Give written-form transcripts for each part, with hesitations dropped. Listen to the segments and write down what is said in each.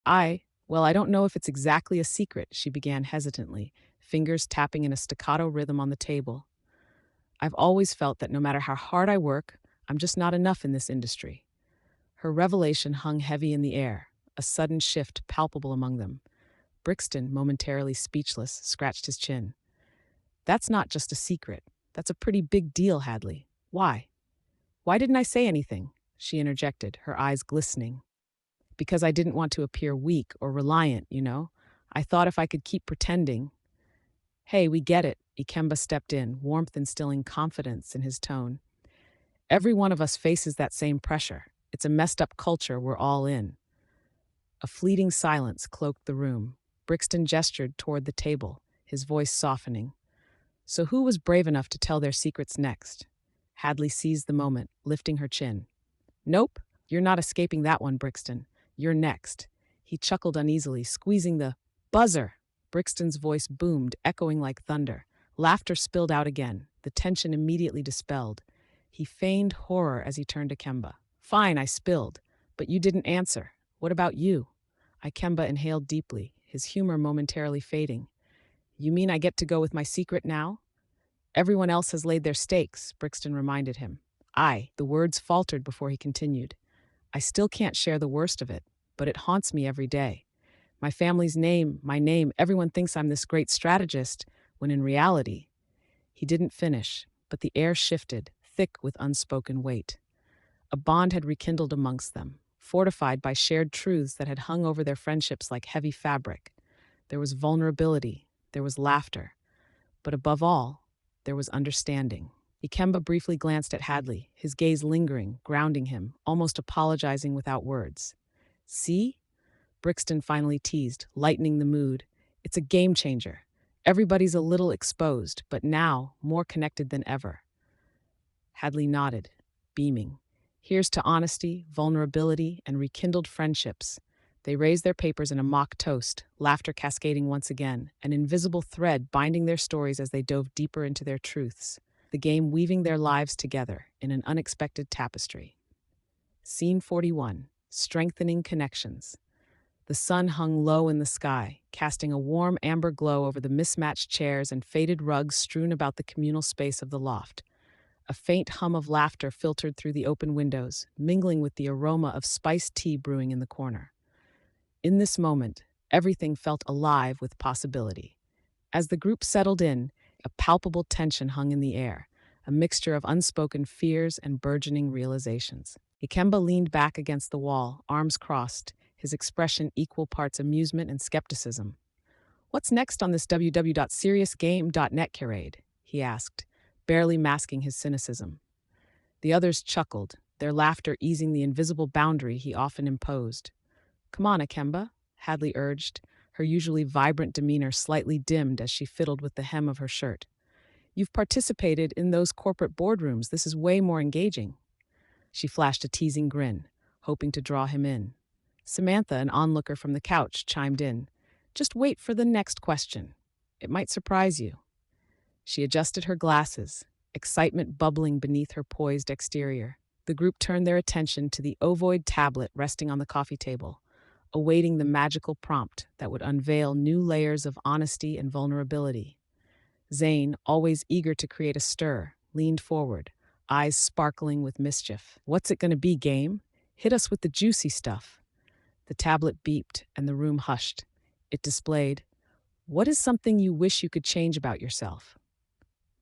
I don't know if it's exactly a secret, she began hesitantly, fingers tapping in a staccato rhythm on the table. I've always felt that no matter how hard I work, I'm just not enough in this industry. Her revelation hung heavy in the air, a sudden shift palpable among them. Brixton, momentarily speechless, scratched his chin. That's not just a secret. That's a pretty big deal, Hadley. Why? Why didn't I say anything? She interjected, her eyes glistening. Because I didn't want to appear weak or reliant, you know? I thought if I could keep pretending. Hey, we get it. Ikemba stepped in, warmth instilling confidence in his tone. Every one of us faces that same pressure. It's a messed up culture we're all in. A fleeting silence cloaked the room. Brixton gestured toward the table, his voice softening. So who was brave enough to tell their secrets next? Hadley seized the moment, lifting her chin. Nope, you're not escaping that one, Brixton. You're next. He chuckled uneasily, squeezing the buzzer. Brixton's voice boomed, echoing like thunder. Laughter spilled out again, the tension immediately dispelled. He feigned horror as he turned to Kemba. Fine, I spilled, but you didn't answer. What about you? Ikemba inhaled deeply, his humor momentarily fading. You mean I get to go with my secret now? Everyone else has laid their stakes, Brixton reminded him. The words faltered before he continued. I still can't share the worst of it, but it haunts me every day. My family's name, my name, everyone thinks I'm this great strategist, when in reality, he didn't finish, but the air shifted, thick with unspoken weight. A bond had rekindled amongst them, fortified by shared truths that had hung over their friendships like heavy fabric. There was vulnerability, there was laughter, but above all, there was understanding. Ikemba briefly glanced at Hadley, his gaze lingering, grounding him, almost apologizing without words. See? Brixton finally teased, lightening the mood. It's a game changer. Everybody's a little exposed, but now more connected than ever. Hadley nodded, beaming. Here's to honesty, vulnerability, and rekindled friendships. They raised their papers in a mock toast, laughter cascading once again, an invisible thread binding their stories as they dove deeper into their truths, the game weaving their lives together in an unexpected tapestry. Scene 41, Strengthening Connections. The sun hung low in the sky, casting a warm amber glow over the mismatched chairs and faded rugs strewn about the communal space of the loft. A faint hum of laughter filtered through the open windows, mingling with the aroma of spiced tea brewing in the corner. In this moment, everything felt alive with possibility. As the group settled in, a palpable tension hung in the air, a mixture of unspoken fears and burgeoning realizations. Ikemba leaned back against the wall, arms crossed, his expression equal parts amusement and skepticism. What's next on this www.seriousgame.net charade? He asked, barely masking his cynicism. The others chuckled, their laughter easing the invisible boundary he often imposed. Come on, Ikemba, Hadley urged, her usually vibrant demeanor slightly dimmed as she fiddled with the hem of her shirt. You've participated in those corporate boardrooms. This is way more engaging. She flashed a teasing grin, hoping to draw him in. Samantha, an onlooker from the couch, chimed in. Just wait for the next question. It might surprise you. She adjusted her glasses, excitement bubbling beneath her poised exterior. The group turned their attention to the ovoid tablet resting on the coffee table, awaiting the magical prompt that would unveil new layers of honesty and vulnerability. Zane, always eager to create a stir, leaned forward, eyes sparkling with mischief. What's it going to be, game? Hit us with the juicy stuff. The tablet beeped, and the room hushed. It displayed, what is something you wish you could change about yourself?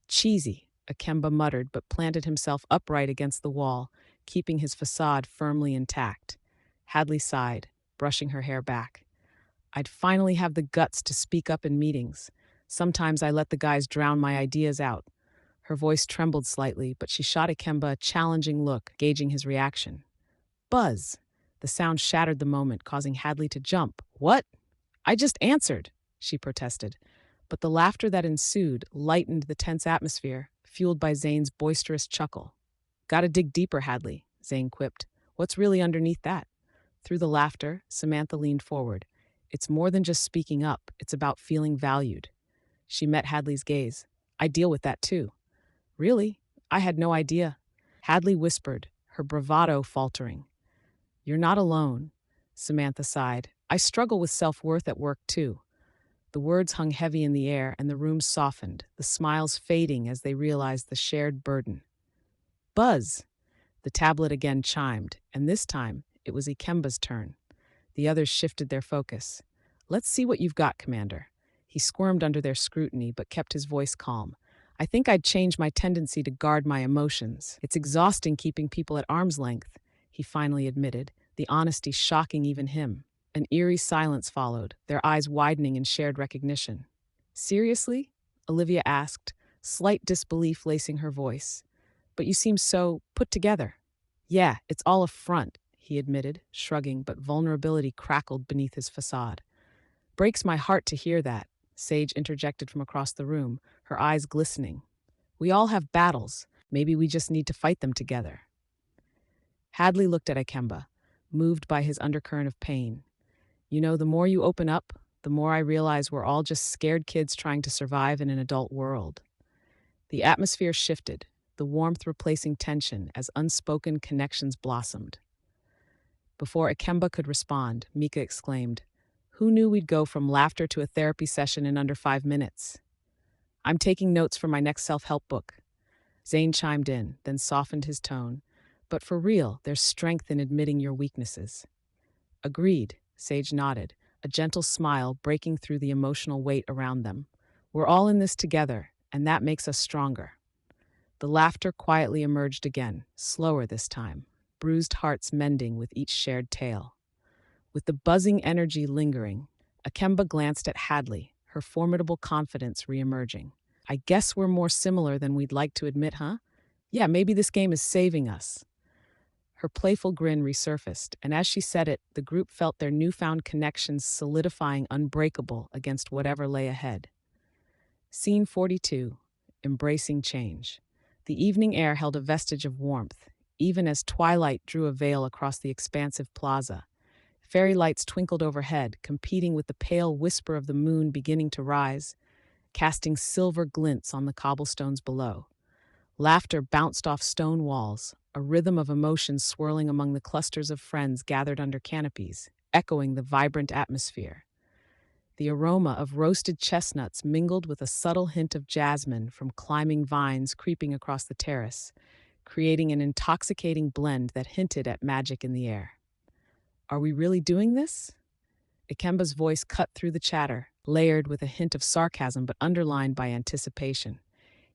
Cheesy, Ikemba muttered, but planted himself upright against the wall, keeping his facade firmly intact. Hadley sighed, brushing her hair back. I'd finally have the guts to speak up in meetings. Sometimes I let the guys drown my ideas out. Her voice trembled slightly, but she shot Ikemba a challenging look, gauging his reaction. Buzz! The sound shattered the moment, causing Hadley to jump. What? I just answered, she protested. But the laughter that ensued lightened the tense atmosphere, fueled by Zane's boisterous chuckle. Gotta dig deeper, Hadley, Zane quipped. What's really underneath that? Through the laughter, Samantha leaned forward. It's more than just speaking up, it's about feeling valued. She met Hadley's gaze. I deal with that too. Really? I had no idea. Hadley whispered, her bravado faltering. You're not alone, Samantha sighed, I struggle with self-worth at work too. The words hung heavy in the air and the room softened, the smiles fading as they realized the shared burden. Buzz! The tablet again chimed, and this time it was Ikemba's turn. The others shifted their focus. Let's see what you've got, Commander. He squirmed under their scrutiny but kept his voice calm. I think I'd change my tendency to guard my emotions. It's exhausting keeping people at arm's length, he finally admitted, the honesty shocking even him. An eerie silence followed, their eyes widening in shared recognition. Seriously? Olivia asked, slight disbelief lacing her voice. But you seem so put together. Yeah, it's all a front, he admitted, shrugging, but vulnerability crackled beneath his facade. Breaks my heart to hear that, Sage interjected from across the room, her eyes glistening. We all have battles. Maybe we just need to fight them together. Hadley looked at Ikemba, moved by his undercurrent of pain. You know, the more you open up, the more I realize we're all just scared kids trying to survive in an adult world. The atmosphere shifted, the warmth replacing tension as unspoken connections blossomed. Before Ikemba could respond, Mika exclaimed, Who knew we'd go from laughter to a therapy session in under 5 minutes? I'm taking notes for my next self-help book. Zane chimed in, then softened his tone. But for real, there's strength in admitting your weaknesses. Agreed, Sage nodded, a gentle smile breaking through the emotional weight around them. We're all in this together, and that makes us stronger. The laughter quietly emerged again, slower this time, bruised hearts mending with each shared tale. With the buzzing energy lingering, Ikemba glanced at Hadley, her formidable confidence re-emerging. I guess we're more similar than we'd like to admit, huh? Yeah, maybe this game is saving us. Her playful grin resurfaced, and as she said it, the group felt their newfound connections solidifying unbreakable against whatever lay ahead. Scene 42. Embracing change. The evening air held a vestige of warmth, even as twilight drew a veil across the expansive plaza. Fairy lights twinkled overhead, competing with the pale whisper of the moon beginning to rise, casting silver glints on the cobblestones below. Laughter bounced off stone walls, a rhythm of emotion swirling among the clusters of friends gathered under canopies, echoing the vibrant atmosphere. The aroma of roasted chestnuts mingled with a subtle hint of jasmine from climbing vines creeping across the terrace, creating an intoxicating blend that hinted at magic in the air. Are we really doing this? Ikemba's voice cut through the chatter, layered with a hint of sarcasm but underlined by anticipation.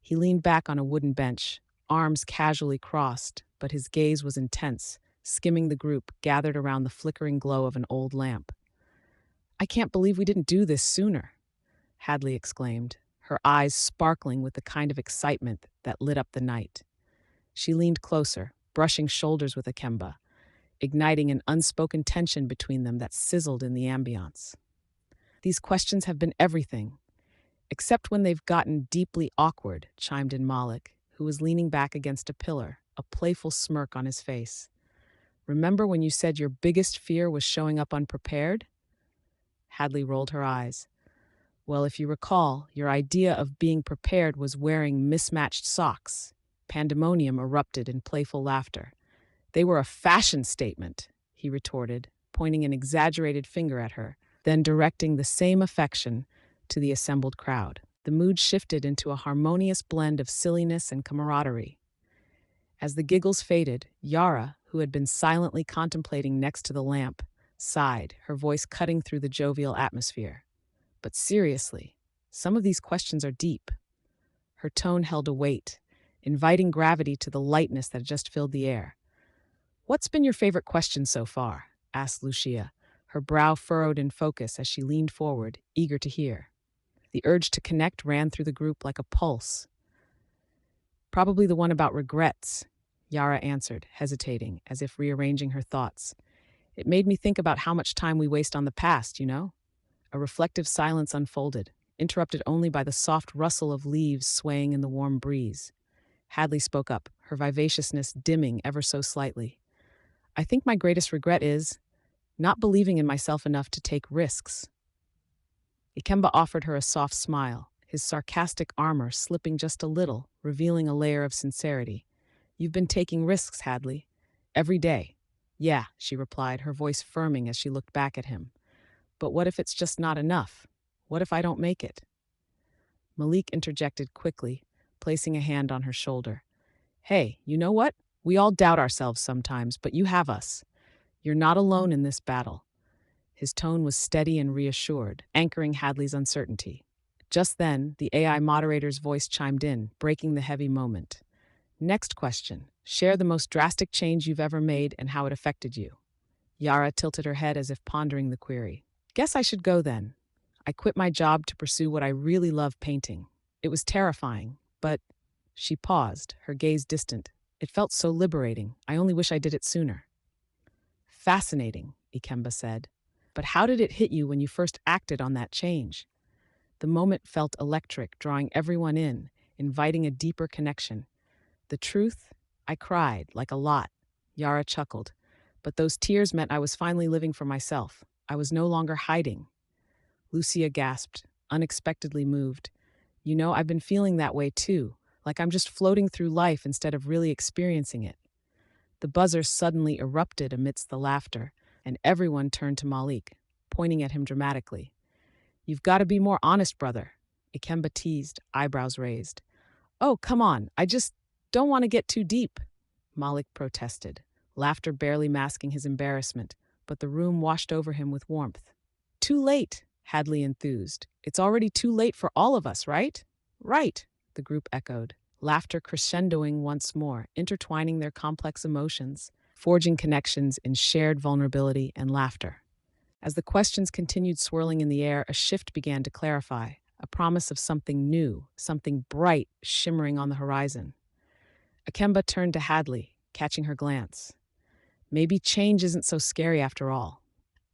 He leaned back on a wooden bench, arms casually crossed, but his gaze was intense, skimming the group gathered around the flickering glow of an old lamp. I can't believe we didn't do this sooner, Hadley exclaimed, her eyes sparkling with the kind of excitement that lit up the night. She leaned closer, brushing shoulders with Ikemba, igniting an unspoken tension between them that sizzled in the ambiance. These questions have been everything, except when they've gotten deeply awkward, chimed in Malik, who was leaning back against a pillar, a playful smirk on his face. Remember when you said your biggest fear was showing up unprepared? Hadley rolled her eyes. Well, if you recall, your idea of being prepared was wearing mismatched socks. Pandemonium erupted in playful laughter. They were a fashion statement, he retorted, pointing an exaggerated finger at her, then directing the same affection to the assembled crowd. The mood shifted into a harmonious blend of silliness and camaraderie. As the giggles faded, Yara, who had been silently contemplating next to the lamp, sighed, her voice cutting through the jovial atmosphere. But seriously, some of these questions are deep. Her tone held a weight, inviting gravity to the lightness that just filled the air. What's been your favorite question so far? Asked Lucia, her brow furrowed in focus as she leaned forward, eager to hear. The urge to connect ran through the group like a pulse. Probably the one about regrets, Yara answered, hesitating, as if rearranging her thoughts. It made me think about how much time we waste on the past, you know? A reflective silence unfolded, interrupted only by the soft rustle of leaves swaying in the warm breeze. Hadley spoke up, her vivaciousness dimming ever so slightly. I think my greatest regret is not believing in myself enough to take risks. Ikemba offered her a soft smile, his sarcastic armor slipping just a little, revealing a layer of sincerity. You've been taking risks, Hadley. Every day. Yeah, she replied, her voice firming as she looked back at him. But what if it's just not enough? What if I don't make it? Malik interjected quickly, placing a hand on her shoulder. Hey, you know what? We all doubt ourselves sometimes, but you have us. You're not alone in this battle. His tone was steady and reassured, anchoring Hadley's uncertainty. Just then, the AI moderator's voice chimed in, breaking the heavy moment. Next question. Share the most drastic change you've ever made and how it affected you. Yara tilted her head as if pondering the query. Guess I should go then. I quit my job to pursue what I really love, painting. It was terrifying, but she paused, her gaze distant. It felt so liberating. I only wish I did it sooner. Fascinating, Ikemba said. But how did it hit you when you first acted on that change? The moment felt electric, drawing everyone in, inviting a deeper connection. The truth? I cried, like a lot. Yara chuckled. But those tears meant I was finally living for myself. I was no longer hiding. Lucia gasped, unexpectedly moved. You know, I've been feeling that way too, like I'm just floating through life instead of really experiencing it. The buzzer suddenly erupted amidst the laughter, and everyone turned to Malik, pointing at him dramatically. You've got to be more honest, brother, Ikemba teased, eyebrows raised. Oh, come on, I just don't want to get too deep, Malik protested, laughter barely masking his embarrassment, but the room washed over him with warmth. Too late, Hadley enthused. It's already too late for all of us, right? Right, the group echoed, laughter crescendoing once more, intertwining their complex emotions, forging connections in shared vulnerability and laughter. As the questions continued swirling in the air, a shift began to clarify, a promise of something new, something bright shimmering on the horizon. Akemba turned to Hadley, catching her glance. Maybe change isn't so scary after all.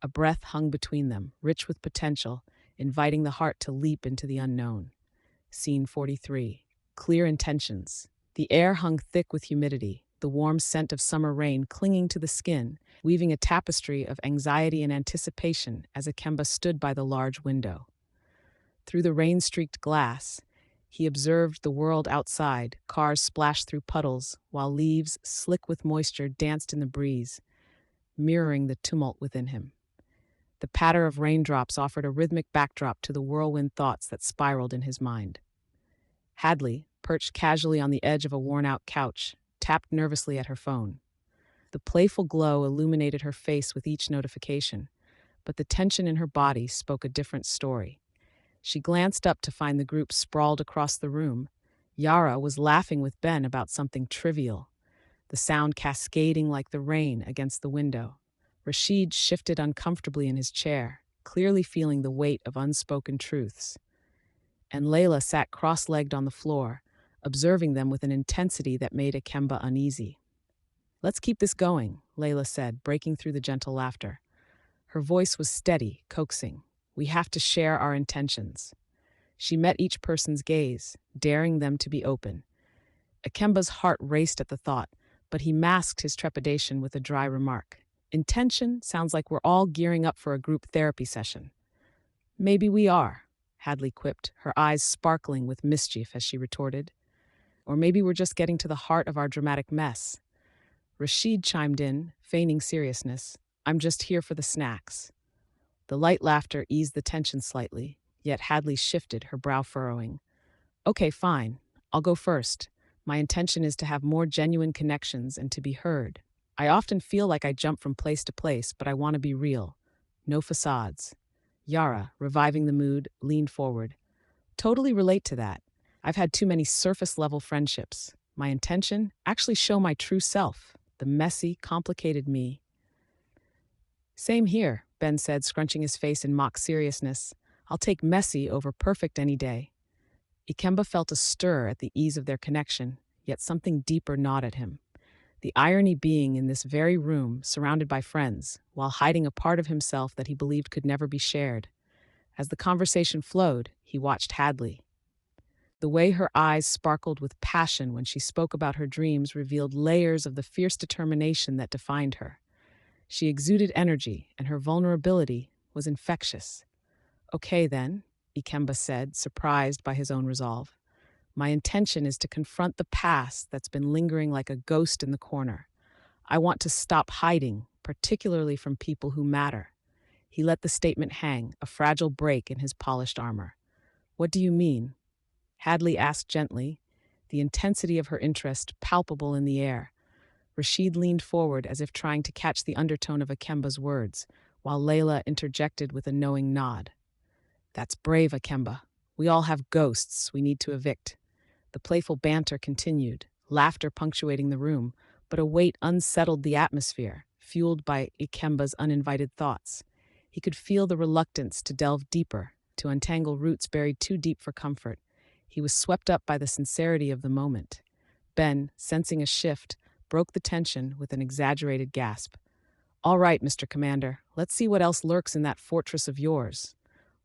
A breath hung between them, rich with potential, inviting the heart to leap into the unknown. Scene 43. Clear intentions. The air hung thick with humidity, the warm scent of summer rain clinging to the skin, weaving a tapestry of anxiety and anticipation as Akemba stood by the large window. Through the rain-streaked glass, he observed the world outside. Cars splashed through puddles, while leaves, slick with moisture, danced in the breeze, mirroring the tumult within him. The patter of raindrops offered a rhythmic backdrop to the whirlwind thoughts that spiraled in his mind. Hadley, perched casually on the edge of a worn-out couch, tapped nervously at her phone. The playful glow illuminated her face with each notification, but the tension in her body spoke a different story. She glanced up to find the group sprawled across the room. Yara was laughing with Ben about something trivial, the sound cascading like the rain against the window. Rashid shifted uncomfortably in his chair, clearly feeling the weight of unspoken truths. And Layla sat cross-legged on the floor, observing them with an intensity that made Akemba uneasy. Let's keep this going, Layla said, breaking through the gentle laughter. Her voice was steady, coaxing. We have to share our intentions. She met each person's gaze, daring them to be open. Akemba's heart raced at the thought, but he masked his trepidation with a dry remark. Intention sounds like we're all gearing up for a group therapy session. Maybe we are, Hadley quipped, her eyes sparkling with mischief as she retorted. Or maybe we're just getting to the heart of our dramatic mess. Rashid chimed in, feigning seriousness. I'm just here for the snacks. The light laughter eased the tension slightly, yet Hadley shifted, her brow furrowing. Okay, fine. I'll go first. My intention is to have more genuine connections and to be heard. I often feel like I jump from place to place, but I want to be real. No facades. Yara, reviving the mood, leaned forward. Totally relate to that. I've had too many surface-level friendships. My intention? Actually show my true self, the messy, complicated me. Same here, Ben said, scrunching his face in mock seriousness. I'll take messy over perfect any day. Ikemba felt a stir at the ease of their connection, yet something deeper gnawed at him. The irony being in this very room, surrounded by friends, while hiding a part of himself that he believed could never be shared. As the conversation flowed, he watched Hadley. The way her eyes sparkled with passion when she spoke about her dreams revealed layers of the fierce determination that defined her. She exuded energy, and her vulnerability was infectious. Okay, then, Ikemba said, surprised by his own resolve. My intention is to confront the past that's been lingering like a ghost in the corner. I want to stop hiding, particularly from people who matter. He let the statement hang, a fragile break in his polished armor. "What do you mean?" Hadley asked gently, the intensity of her interest palpable in the air. Rashid leaned forward as if trying to catch the undertone of Akemba's words, while Layla interjected with a knowing nod. "That's brave, Akemba. We all have ghosts we need to evict." The playful banter continued, laughter punctuating the room, but a weight unsettled the atmosphere, fueled by Ikemba's uninvited thoughts. He could feel the reluctance to delve deeper, to untangle roots buried too deep for comfort. He was swept up by the sincerity of the moment. Ben, sensing a shift, broke the tension with an exaggerated gasp. "All right, Mr. Commander, let's see what else lurks in that fortress of yours.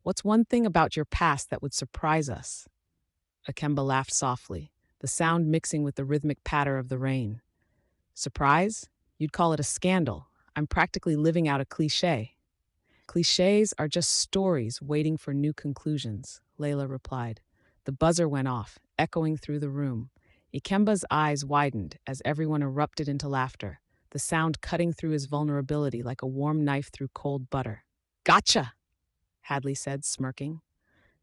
What's one thing about your past that would surprise us?" Akemba laughed softly, the sound mixing with the rhythmic patter of the rain. "Surprise? You'd call it a scandal. I'm practically living out a cliché." "Clichés are just stories waiting for new conclusions," Layla replied. The buzzer went off, echoing through the room. Ikemba's eyes widened as everyone erupted into laughter, the sound cutting through his vulnerability like a warm knife through cold butter. "Gotcha!" Hadley said, smirking.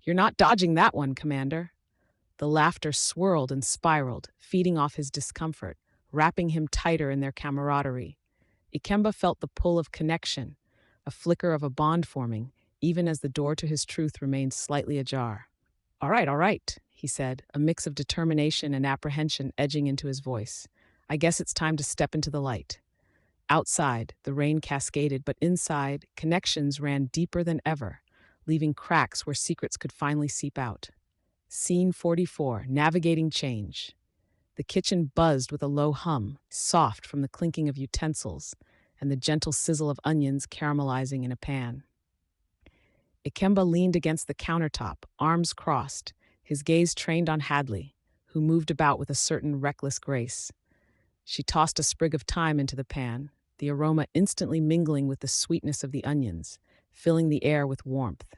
"You're not dodging that one, Commander." The laughter swirled and spiraled, feeding off his discomfort, wrapping him tighter in their camaraderie. Ikemba felt the pull of connection, a flicker of a bond forming, even as the door to his truth remained slightly ajar. All right," he said, a mix of determination and apprehension edging into his voice. "I guess it's time to step into the light." Outside, the rain cascaded, but inside, connections ran deeper than ever, leaving cracks where secrets could finally seep out. Scene 44, Navigating Change. The kitchen buzzed with a low hum, soft from the clinking of utensils and the gentle sizzle of onions caramelizing in a pan. Ikemba leaned against the countertop, arms crossed, his gaze trained on Hadley, who moved about with a certain reckless grace. She tossed a sprig of thyme into the pan, the aroma instantly mingling with the sweetness of the onions, filling the air with warmth.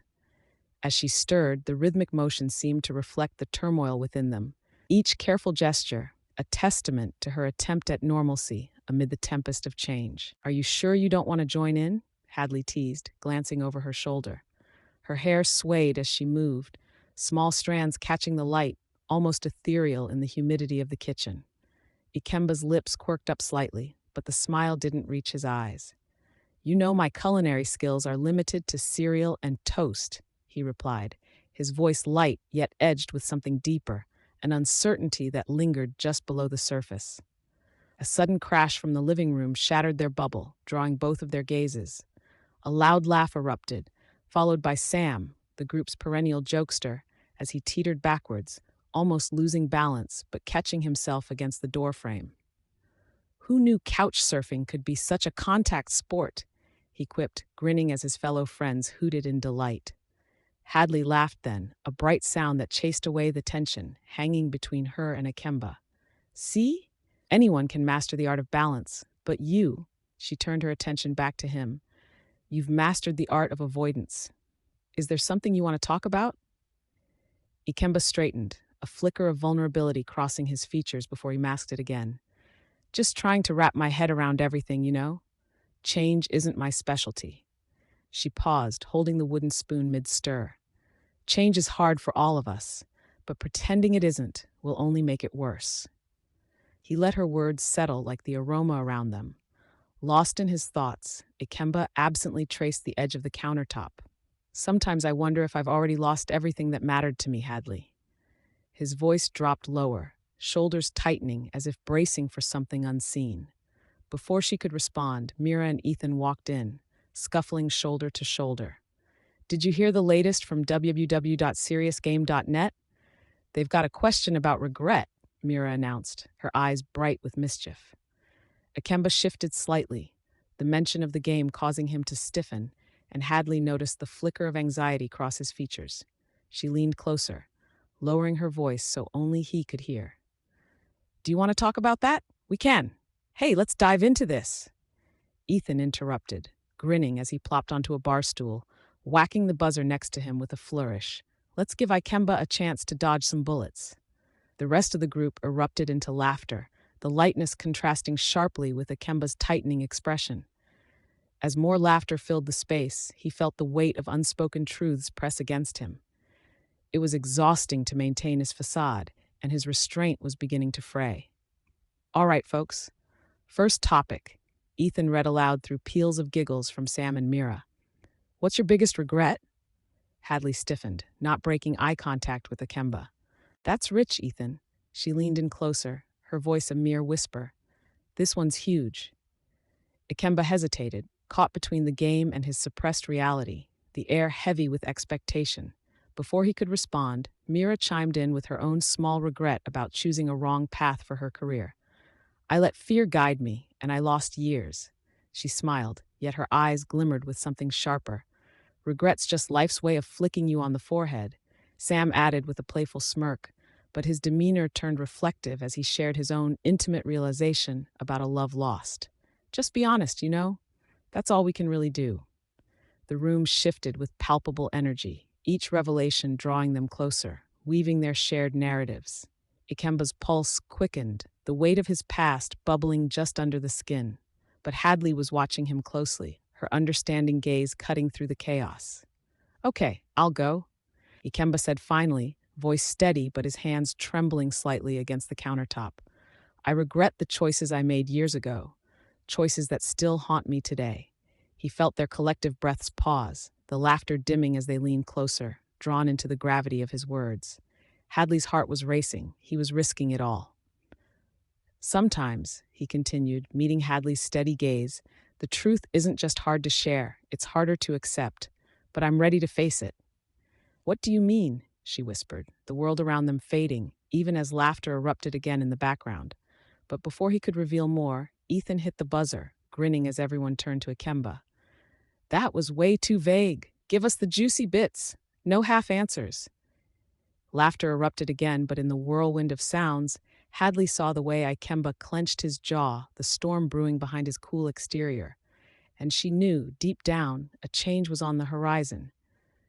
As she stirred, the rhythmic motion seemed to reflect the turmoil within them, each careful gesture a testament to her attempt at normalcy amid the tempest of change. "Are you sure you don't want to join in?" Hadley teased, glancing over her shoulder. Her hair swayed as she moved, small strands catching the light, almost ethereal in the humidity of the kitchen. Ikemba's lips quirked up slightly, but the smile didn't reach his eyes. "You know my culinary skills are limited to cereal and toast," he replied, his voice light yet edged with something deeper, an uncertainty that lingered just below the surface. A sudden crash from the living room shattered their bubble, drawing both of their gazes. A loud laugh erupted, followed by Sam, the group's perennial jokester, as he teetered backwards, almost losing balance but catching himself against the doorframe. "Who knew couch surfing could be such a contact sport?" he quipped, grinning as his fellow friends hooted in delight. Hadley laughed then, a bright sound that chased away the tension hanging between her and Akemba. "See? Anyone can master the art of balance, but you," she turned her attention back to him, "you've mastered the art of avoidance. Is there something you want to talk about?" Ikemba straightened, a flicker of vulnerability crossing his features before he masked it again. "Just trying to wrap my head around everything, you know? Change isn't my specialty." She paused, holding the wooden spoon mid-stir. "Change is hard for all of us, but pretending it isn't will only make it worse." He let her words settle like the aroma around them. Lost in his thoughts, Ikemba absently traced the edge of the countertop. "Sometimes I wonder if I've already lost everything that mattered to me, Hadley." His voice dropped lower, shoulders tightening as if bracing for something unseen. Before she could respond, Mira and Ethan walked in, scuffling shoulder to shoulder. "Did you hear the latest from www.seriousgame.net? They've got a question about regret," Mira announced, her eyes bright with mischief. Akemba shifted slightly, the mention of the game causing him to stiffen, and Hadley noticed the flicker of anxiety cross his features. She leaned closer, lowering her voice so only he could hear. "Do you want to talk about that? We can. Hey, let's dive into this." Ethan interrupted, grinning as he plopped onto a bar stool, whacking the buzzer next to him with a flourish. "Let's give Ikemba a chance to dodge some bullets." The rest of the group erupted into laughter, the lightness contrasting sharply with Ikemba's tightening expression. As more laughter filled the space, he felt the weight of unspoken truths press against him. It was exhausting to maintain his facade, and his restraint was beginning to fray. All right, folks. First topic. Ethan read aloud through peals of giggles from Sam and Mira. What's your biggest regret? Hadley stiffened, not breaking eye contact with Akemba. That's rich, Ethan. She leaned in closer, her voice a mere whisper. This one's huge. Ikemba hesitated, caught between the game and his suppressed reality, the air heavy with expectation. Before he could respond, Mira chimed in with her own small regret about choosing a wrong path for her career. I let fear guide me, and I lost years. She smiled, yet her eyes glimmered with something sharper. Regret's just life's way of flicking you on the forehead, Sam added with a playful smirk, but his demeanor turned reflective as he shared his own intimate realization about a love lost. Just be honest, you know? That's all we can really do. The room shifted with palpable energy, each revelation drawing them closer, weaving their shared narratives. Ikemba's pulse quickened, the weight of his past bubbling just under the skin. But Hadley was watching him closely, her understanding gaze cutting through the chaos. Okay, I'll go, Ikemba said finally, voice steady but his hands trembling slightly against the countertop. I regret the choices I made years ago, choices that still haunt me today. He felt their collective breaths pause, the laughter dimming as they leaned closer, drawn into the gravity of his words. Hadley's heart was racing. He was risking it all. Sometimes, he continued, meeting Hadley's steady gaze, the truth isn't just hard to share, it's harder to accept. But I'm ready to face it. What do you mean? She whispered, the world around them fading, even as laughter erupted again in the background. But before he could reveal more, Ethan hit the buzzer, grinning as everyone turned to Akemba. That was way too vague. Give us the juicy bits. No half answers. Laughter erupted again, but in the whirlwind of sounds, Hadley saw the way Ikemba clenched his jaw, the storm brewing behind his cool exterior. And she knew, deep down, a change was on the horizon,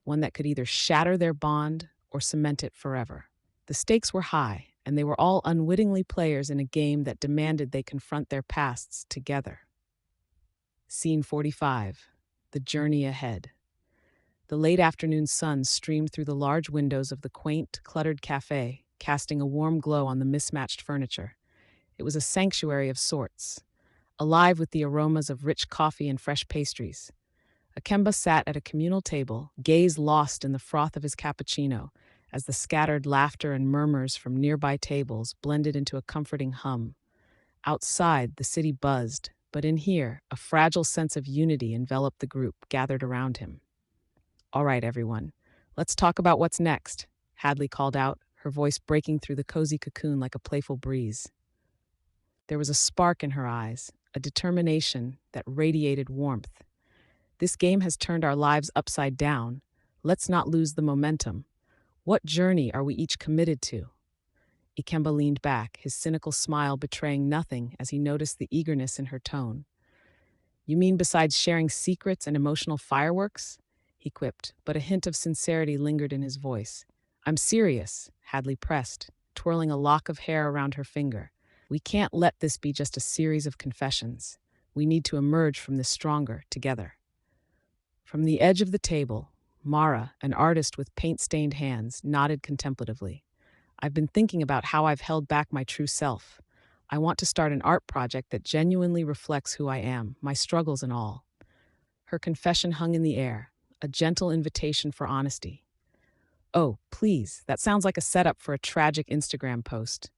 one that could either shatter their bond or cement it forever. The stakes were high, and they were all unwittingly players in a game that demanded they confront their pasts together. Scene 45. The journey ahead. The late afternoon sun streamed through the large windows of the quaint, cluttered cafe, casting a warm glow on the mismatched furniture. It was a sanctuary of sorts, alive with the aromas of rich coffee and fresh pastries. Akemba sat at a communal table, gaze lost in the froth of his cappuccino, as the scattered laughter and murmurs from nearby tables blended into a comforting hum. Outside, the city buzzed, but in here, a fragile sense of unity enveloped the group gathered around him. All right, everyone, let's talk about what's next, Hadley called out, her voice breaking through the cozy cocoon like a playful breeze. There was a spark in her eyes, a determination that radiated warmth. This game has turned our lives upside down. Let's not lose the momentum. What journey are we each committed to? Ikemba leaned back, his cynical smile betraying nothing as he noticed the eagerness in her tone. You mean besides sharing secrets and emotional fireworks? He quipped, but a hint of sincerity lingered in his voice. I'm serious, Hadley pressed, twirling a lock of hair around her finger. We can't let this be just a series of confessions. We need to emerge from this stronger together. From the edge of the table, Mara, an artist with paint-stained hands, nodded contemplatively. I've been thinking about how I've held back my true self. I want to start an art project that genuinely reflects who I am, my struggles and all. Her confession hung in the air, a gentle invitation for honesty. Oh, please, that sounds like a setup for a tragic Instagram post,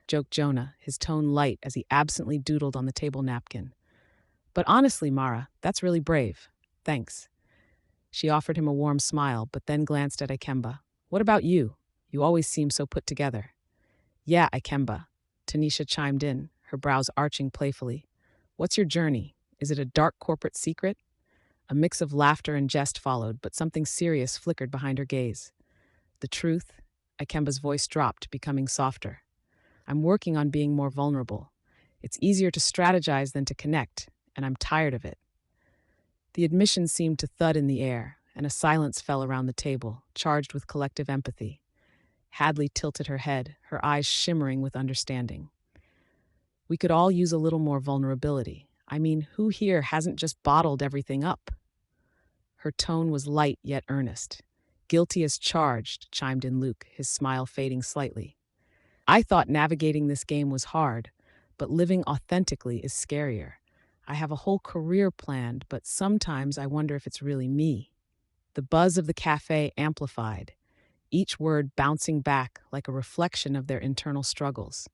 joked Jonah, his tone light as he absently doodled on the table napkin. But honestly, Mara, that's really brave. Thanks. She offered him a warm smile, but then glanced at Ikemba. What about you? You always seem so put together. Yeah, Ikemba, Tanisha chimed in, her brows arching playfully. What's your journey? Is it a dark corporate secret? A mix of laughter and jest followed, but something serious flickered behind her gaze. The truth? Ikemba's voice dropped, becoming softer. I'm working on being more vulnerable. It's easier to strategize than to connect, and I'm tired of it. The admission seemed to thud in the air, and a silence fell around the table, charged with collective empathy. Hadley tilted her head, her eyes shimmering with understanding. We could all use a little more vulnerability. I mean, who here hasn't just bottled everything up? Her tone was light yet earnest. Guilty as charged, chimed in Luke, his smile fading slightly. I thought navigating this game was hard, but living authentically is scarier. I have a whole career planned, but sometimes I wonder if it's really me. The buzz of the cafe amplified, each word bouncing back like a reflection of their internal struggles.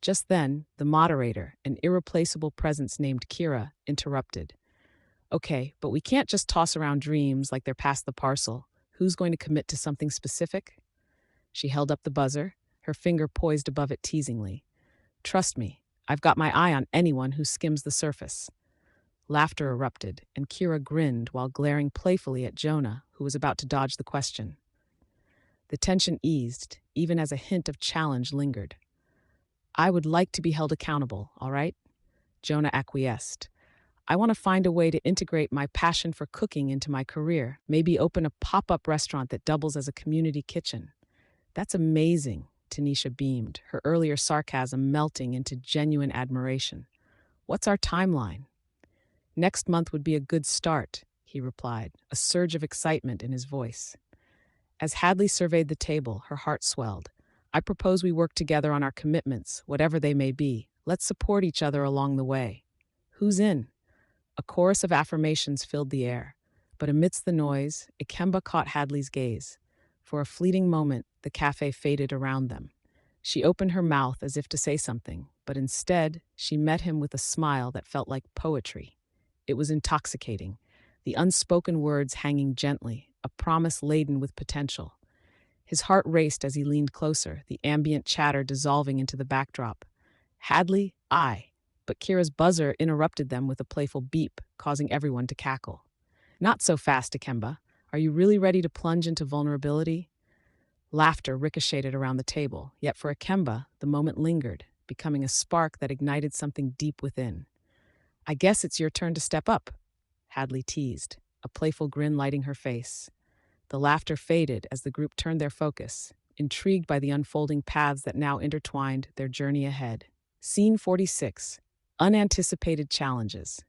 Just then, the moderator, an irreplaceable presence named Kira, interrupted. Okay, but we can't just toss around dreams like they're past the parcel. Who's going to commit to something specific? She held up the buzzer, her finger poised above it teasingly. Trust me, I've got my eye on anyone who skims the surface. Laughter erupted, and Kira grinned while glaring playfully at Jonah, who was about to dodge the question. The tension eased, even as a hint of challenge lingered. I would like to be held accountable, all right? Jonah acquiesced. I want to find a way to integrate my passion for cooking into my career, maybe open a pop-up restaurant that doubles as a community kitchen. That's amazing, Tanisha beamed, her earlier sarcasm melting into genuine admiration. What's our timeline? Next month would be a good start, he replied, a surge of excitement in his voice. As Hadley surveyed the table, her heart swelled. I propose we work together on our commitments, whatever they may be. Let's support each other along the way. Who's in? A chorus of affirmations filled the air, but amidst the noise, Ikemba caught Hadley's gaze. For a fleeting moment, the cafe faded around them. She opened her mouth as if to say something, but instead, she met him with a smile that felt like poetry. It was intoxicating, the unspoken words hanging gently, a promise laden with potential. His heart raced as he leaned closer, the ambient chatter dissolving into the backdrop. Hadley, I. But Kira's buzzer interrupted them with a playful beep, causing everyone to cackle. Not so fast, Ikemba. Are you really ready to plunge into vulnerability? Laughter ricocheted around the table, yet for Ikemba, the moment lingered, becoming a spark that ignited something deep within. I guess it's your turn to step up, Hadley teased, a playful grin lighting her face. The laughter faded as the group turned their focus, intrigued by the unfolding paths that now intertwined their journey ahead. Scene 46. Unanticipated challenges.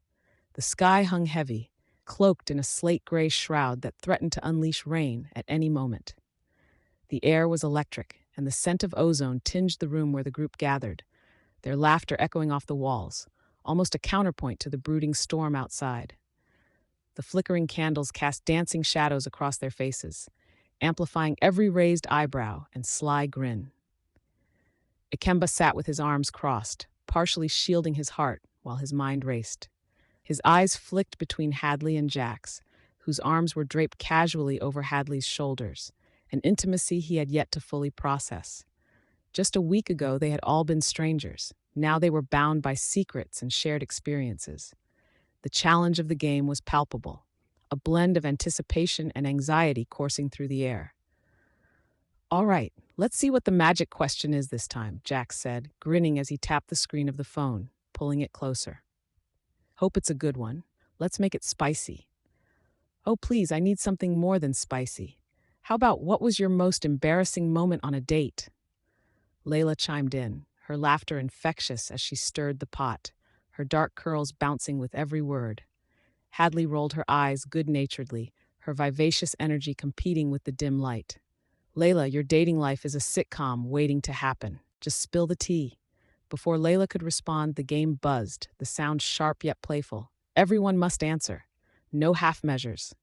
The sky hung heavy, cloaked in a slate-gray shroud that threatened to unleash rain at any moment. The air was electric, and the scent of ozone tinged the room where the group gathered, their laughter echoing off the walls, almost a counterpoint to the brooding storm outside. The flickering candles cast dancing shadows across their faces, amplifying every raised eyebrow and sly grin. Ikemba sat with his arms crossed, partially shielding his heart while his mind raced. His eyes flicked between Hadley and Jax, whose arms were draped casually over Hadley's shoulders, an intimacy he had yet to fully process. Just a week ago, they had all been strangers. Now they were bound by secrets and shared experiences. The challenge of the game was palpable, a blend of anticipation and anxiety coursing through the air. All right, let's see what the magic question is this time, Jax said, grinning as he tapped the screen of the phone, pulling it closer. Hope it's a good one. Let's make it spicy. Oh, please, I need something more than spicy. How about what was your most embarrassing moment on a date? Layla chimed in, her laughter infectious as she stirred the pot, her dark curls bouncing with every word. Hadley rolled her eyes good-naturedly, her vivacious energy competing with the dim light. Layla, your dating life is a sitcom waiting to happen. Just spill the tea. Before Layla could respond, the game buzzed, the sound sharp yet playful. Everyone must answer. No half measures.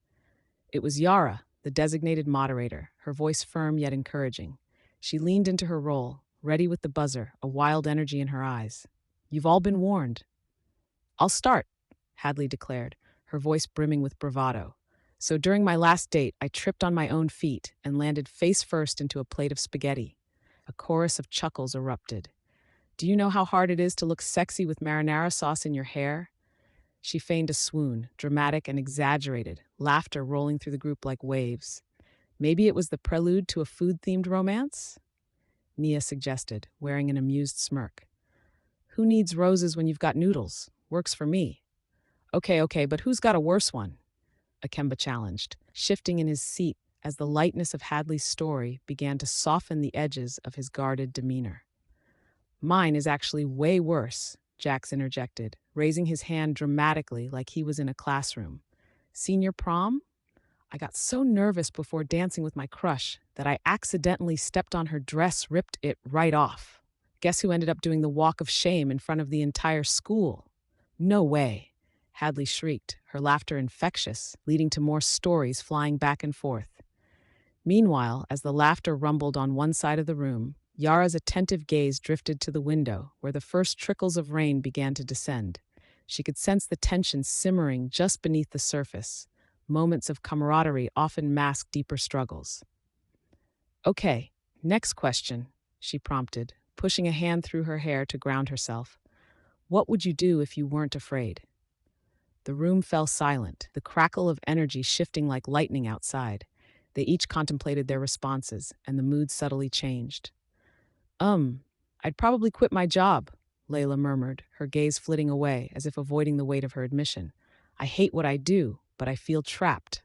It was Yara, the designated moderator, her voice firm yet encouraging. She leaned into her role, ready with the buzzer, a wild energy in her eyes. You've all been warned. I'll start, Hadley declared, her voice brimming with bravado. So during my last date, I tripped on my own feet and landed face first into a plate of spaghetti. A chorus of chuckles erupted. Do you know how hard it is to look sexy with marinara sauce in your hair? She feigned a swoon, dramatic and exaggerated, laughter rolling through the group like waves. Maybe it was the prelude to a food-themed romance? Nia suggested, wearing an amused smirk. Who needs roses when you've got noodles? Works for me. Okay, but who's got a worse one? Ikemba challenged, shifting in his seat as the lightness of Hadley's story began to soften the edges of his guarded demeanor. Mine is actually way worse, Jax interjected, raising his hand dramatically like he was in a classroom. Senior prom? I got so nervous before dancing with my crush that I accidentally stepped on her dress, ripped it right off. Guess who ended up doing the walk of shame in front of the entire school? No way. Hadley shrieked, her laughter infectious, leading to more stories flying back and forth. Meanwhile, as the laughter rumbled on one side of the room, Yara's attentive gaze drifted to the window, where the first trickles of rain began to descend. She could sense the tension simmering just beneath the surface. Moments of camaraderie often mask deeper struggles. Okay, next question, she prompted, pushing a hand through her hair to ground herself. What would you do if you weren't afraid? The room fell silent, the crackle of energy shifting like lightning outside. They each contemplated their responses, and the mood subtly changed. I'd probably quit my job, Layla murmured, her gaze flitting away as if avoiding the weight of her admission. I hate what I do, but I feel trapped.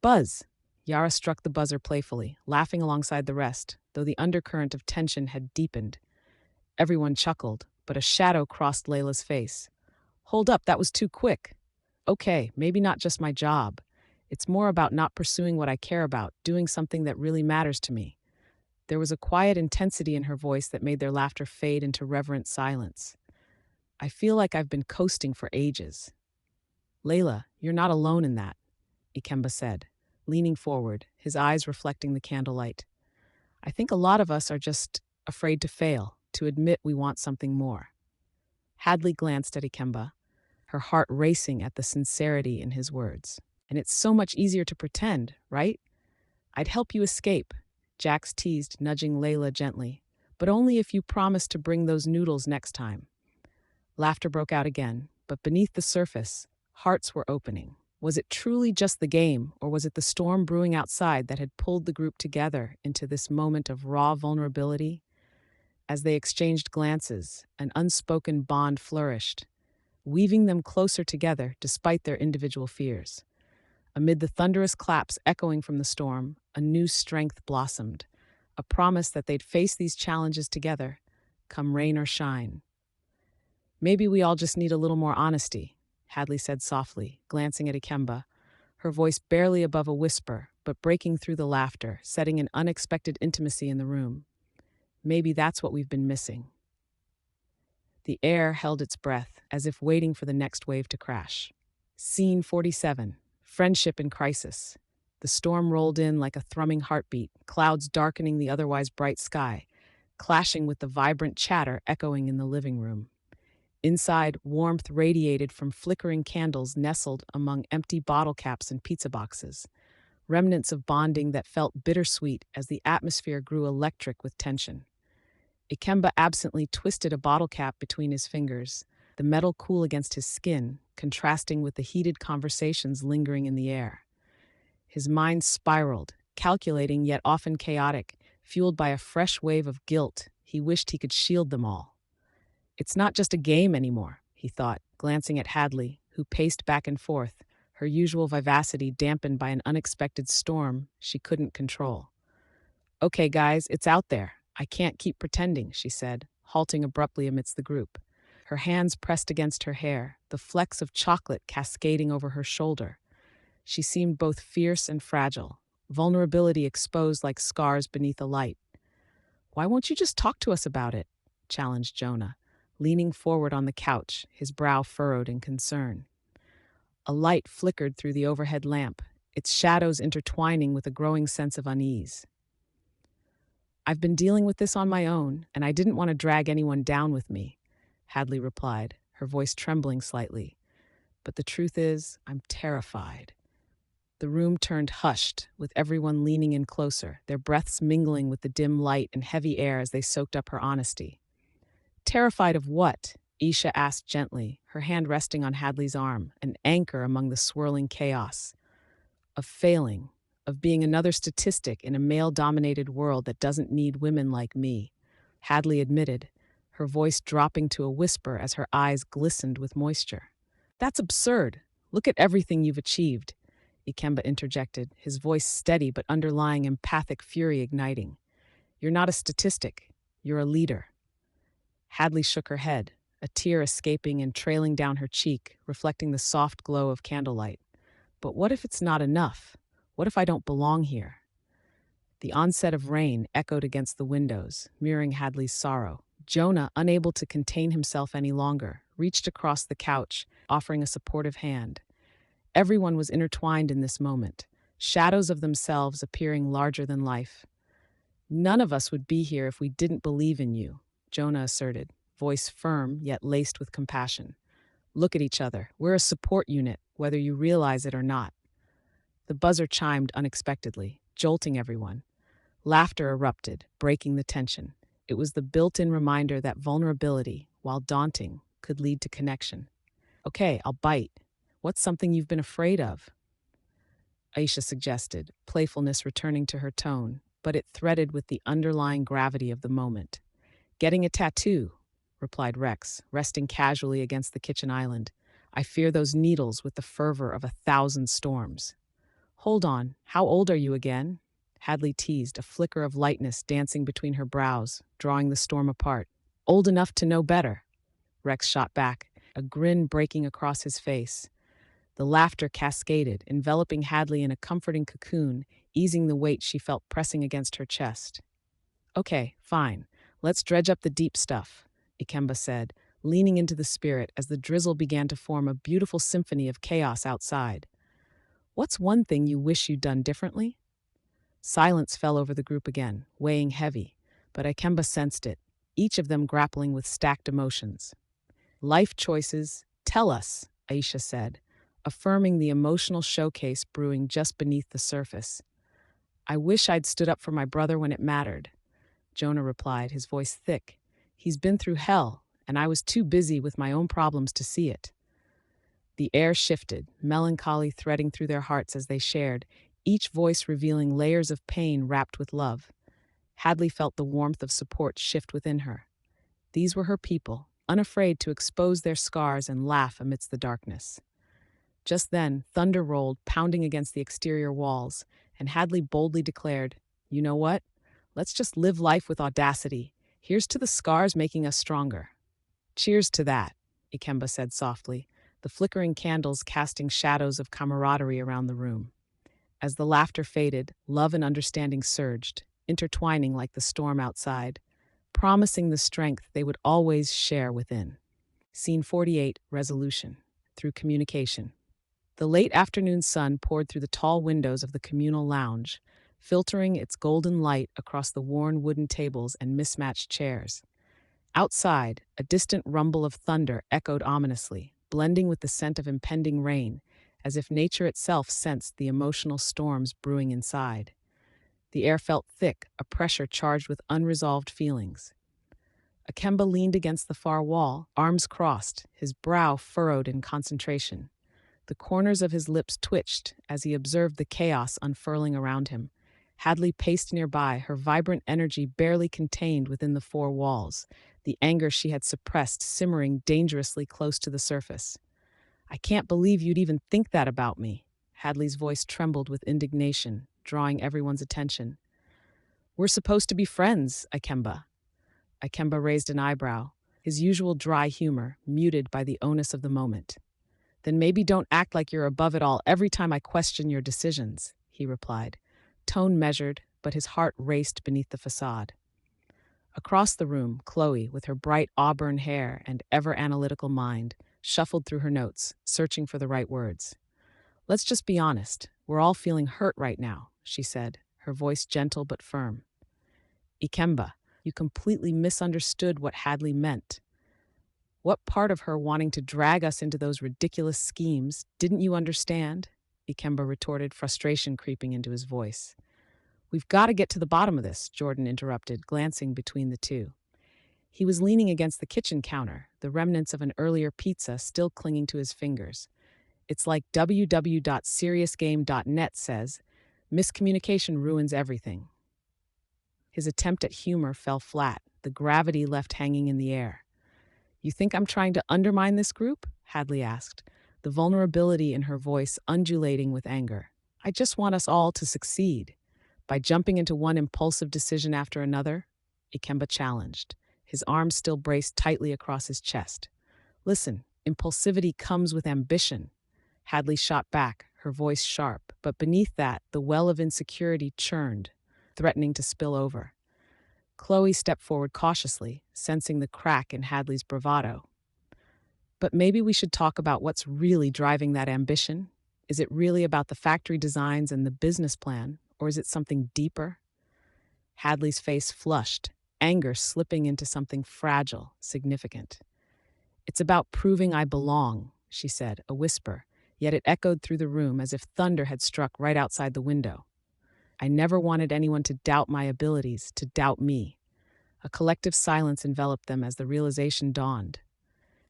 Buzz! Yara struck the buzzer playfully, laughing alongside the rest, though the undercurrent of tension had deepened. Everyone chuckled, but a shadow crossed Layla's face. Hold up, that was too quick. Okay, maybe not just my job. It's more about not pursuing what I care about, doing something that really matters to me. There was a quiet intensity in her voice that made their laughter fade into reverent silence. I feel like I've been coasting for ages. Layla, you're not alone in that, Ikemba said, leaning forward, his eyes reflecting the candlelight. I think a lot of us are just afraid to fail, to admit we want something more. Hadley glanced at Ikemba, her heart racing at the sincerity in his words. And it's so much easier to pretend, right? I'd help you escape, Jax teased, nudging Layla gently, but only if you promise to bring those noodles next time. Laughter broke out again, but beneath the surface, hearts were opening. Was it truly just the game, or was it the storm brewing outside that had pulled the group together into this moment of raw vulnerability? As they exchanged glances, an unspoken bond flourished, weaving them closer together despite their individual fears. Amid the thunderous claps echoing from the storm, a new strength blossomed, a promise that they'd face these challenges together, come rain or shine. Maybe we all just need a little more honesty, Hadley said softly, glancing at Ikemba, her voice barely above a whisper, but breaking through the laughter, setting an unexpected intimacy in the room. Maybe that's what we've been missing. The air held its breath, as if waiting for the next wave to crash. Scene 47. Friendship in crisis. The storm rolled in like a thrumming heartbeat, clouds darkening the otherwise bright sky, clashing with the vibrant chatter echoing in the living room. Inside, warmth radiated from flickering candles nestled among empty bottle caps and pizza boxes, remnants of bonding that felt bittersweet as the atmosphere grew electric with tension. Ikemba absently twisted a bottle cap between his fingers, the metal cool against his skin, contrasting with the heated conversations lingering in the air. His mind spiraled, calculating yet often chaotic, fueled by a fresh wave of guilt. He wished he could shield them all. It's not just a game anymore, he thought, glancing at Hadley, who paced back and forth, her usual vivacity dampened by an unexpected storm she couldn't control. Okay, guys, it's out there. I can't keep pretending, she said, halting abruptly amidst the group. Her hands pressed against her hair, the flecks of chocolate cascading over her shoulder. She seemed both fierce and fragile, vulnerability exposed like scars beneath a light. Why won't you just talk to us about it? Challenged Jonah, leaning forward on the couch, his brow furrowed in concern. A light flickered through the overhead lamp, its shadows intertwining with a growing sense of unease. I've been dealing with this on my own, and I didn't want to drag anyone down with me, Hadley replied, her voice trembling slightly. But the truth is, I'm terrified. The room turned hushed, with everyone leaning in closer, their breaths mingling with the dim light and heavy air as they soaked up her honesty. Terrified of what? Isha asked gently, her hand resting on Hadley's arm, an anchor among the swirling chaos. Of failing, of being another statistic in a male-dominated world that doesn't need women like me, Hadley admitted, her voice dropping to a whisper as her eyes glistened with moisture. That's absurd. Look at everything you've achieved, Ikemba interjected, his voice steady but underlying empathic fury igniting. You're not a statistic. You're a leader. Hadley shook her head, a tear escaping and trailing down her cheek, reflecting the soft glow of candlelight. But what if it's not enough? What if I don't belong here? The onset of rain echoed against the windows, mirroring Hadley's sorrow. Jonah, unable to contain himself any longer, reached across the couch, offering a supportive hand. Everyone was intertwined in this moment, shadows of themselves appearing larger than life. None of us would be here if we didn't believe in you, Jonah asserted, voice firm yet laced with compassion. Look at each other. We're a support unit, whether you realize it or not. The buzzer chimed unexpectedly, jolting everyone. Laughter erupted, breaking the tension. It was the built-in reminder that vulnerability, while daunting, could lead to connection. Okay, I'll bite. What's something you've been afraid of? Aisha suggested, playfulness returning to her tone, but it threaded with the underlying gravity of the moment. Getting a tattoo, replied Rex, resting casually against the kitchen island. I fear those needles with the fervor of 1,000 storms. Hold on, how old are you again? Hadley teased, a flicker of lightness dancing between her brows, drawing the storm apart. Old enough to know better, Rex shot back, a grin breaking across his face. The laughter cascaded, enveloping Hadley in a comforting cocoon, easing the weight she felt pressing against her chest. Okay, fine. Let's dredge up the deep stuff, Ikemba said, leaning into the spirit as the drizzle began to form a beautiful symphony of chaos outside. What's one thing you wish you'd done differently? Silence fell over the group again, weighing heavy, but Ikemba sensed it, each of them grappling with stacked emotions. Life choices, tell us, Aisha said, affirming the emotional showcase brewing just beneath the surface. I wish I'd stood up for my brother when it mattered, Jonah replied, his voice thick. He's been through hell, and I was too busy with my own problems to see it. The air shifted, melancholy threading through their hearts as they shared, each voice revealing layers of pain wrapped with love. Hadley felt the warmth of support shift within her. These were her people, unafraid to expose their scars and laugh amidst the darkness. Just then, thunder rolled, pounding against the exterior walls, and Hadley boldly declared, You know what? Let's just live life with audacity. Here's to the scars making us stronger. Cheers to that, Ikemba said softly, the flickering candles casting shadows of camaraderie around the room. As the laughter faded, love and understanding surged, intertwining like the storm outside, promising the strength they would always share within. Scene 48, Resolution. Through communication. The late afternoon sun poured through the tall windows of the communal lounge, filtering its golden light across the worn wooden tables and mismatched chairs. Outside, a distant rumble of thunder echoed ominously, blending with the scent of impending rain, as if nature itself sensed the emotional storms brewing inside. The air felt thick, a pressure charged with unresolved feelings. Ikemba leaned against the far wall, arms crossed, his brow furrowed in concentration. The corners of his lips twitched as he observed the chaos unfurling around him. Hadley paced nearby, her vibrant energy barely contained within the four walls, the anger she had suppressed simmering dangerously close to the surface. I can't believe you'd even think that about me. Hadley's voice trembled with indignation, drawing everyone's attention. We're supposed to be friends, Ikemba. Ikemba raised an eyebrow, his usual dry humor muted by the onus of the moment. Then maybe don't act like you're above it all every time I question your decisions, he replied, tone measured, but his heart raced beneath the facade. Across the room, Chloe, with her bright auburn hair and ever-analytical mind, shuffled through her notes, searching for the right words. Let's just be honest, we're all feeling hurt right now, she said, her voice gentle but firm. Ikemba, you completely misunderstood what Hadley meant. What part of her wanting to drag us into those ridiculous schemes didn't you understand? Ikemba retorted, frustration creeping into his voice. We've got to get to the bottom of this, Jordan interrupted, glancing between the two. He was leaning against the kitchen counter, the remnants of an earlier pizza still clinging to his fingers. It's like www.seriousgame.net says, miscommunication ruins everything. His attempt at humor fell flat, the gravity left hanging in the air. You think I'm trying to undermine this group? Hadley asked, the vulnerability in her voice undulating with anger. I just want us all to succeed. By jumping into one impulsive decision after another, Ikemba challenged, his arms still braced tightly across his chest. Listen, impulsivity comes with ambition. Hadley shot back, her voice sharp, but beneath that, the well of insecurity churned, threatening to spill over. Chloe stepped forward cautiously, sensing the crack in Hadley's bravado. But maybe we should talk about what's really driving that ambition. Is it really about the factory designs and the business plan, or is it something deeper? Hadley's face flushed, anger slipping into something fragile, significant. It's about proving I belong, she said, a whisper, yet it echoed through the room as if thunder had struck right outside the window. I never wanted anyone to doubt my abilities, to doubt me. A collective silence enveloped them as the realization dawned.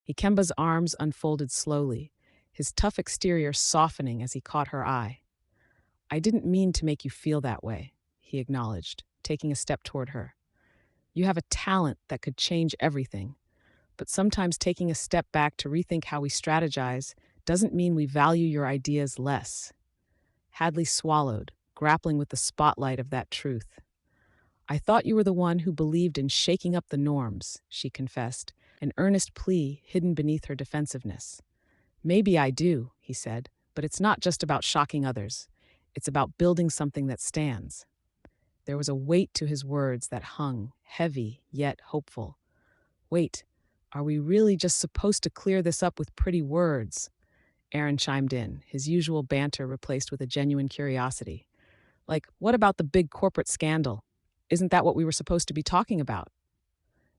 Ikemba's arms unfolded slowly, his tough exterior softening as he caught her eye. I didn't mean to make you feel that way, he acknowledged, taking a step toward her. You have a talent that could change everything, but sometimes taking a step back to rethink how we strategize doesn't mean we value your ideas less. Hadley swallowed, grappling with the spotlight of that truth. I thought you were the one who believed in shaking up the norms, she confessed, an earnest plea hidden beneath her defensiveness. Maybe I do, he said, but it's not just about shocking others. It's about building something that stands. There was a weight to his words that hung, heavy yet hopeful. Wait, are we really just supposed to clear this up with pretty words? Aaron chimed in, his usual banter replaced with a genuine curiosity. Like, what about the big corporate scandal? Isn't that what we were supposed to be talking about?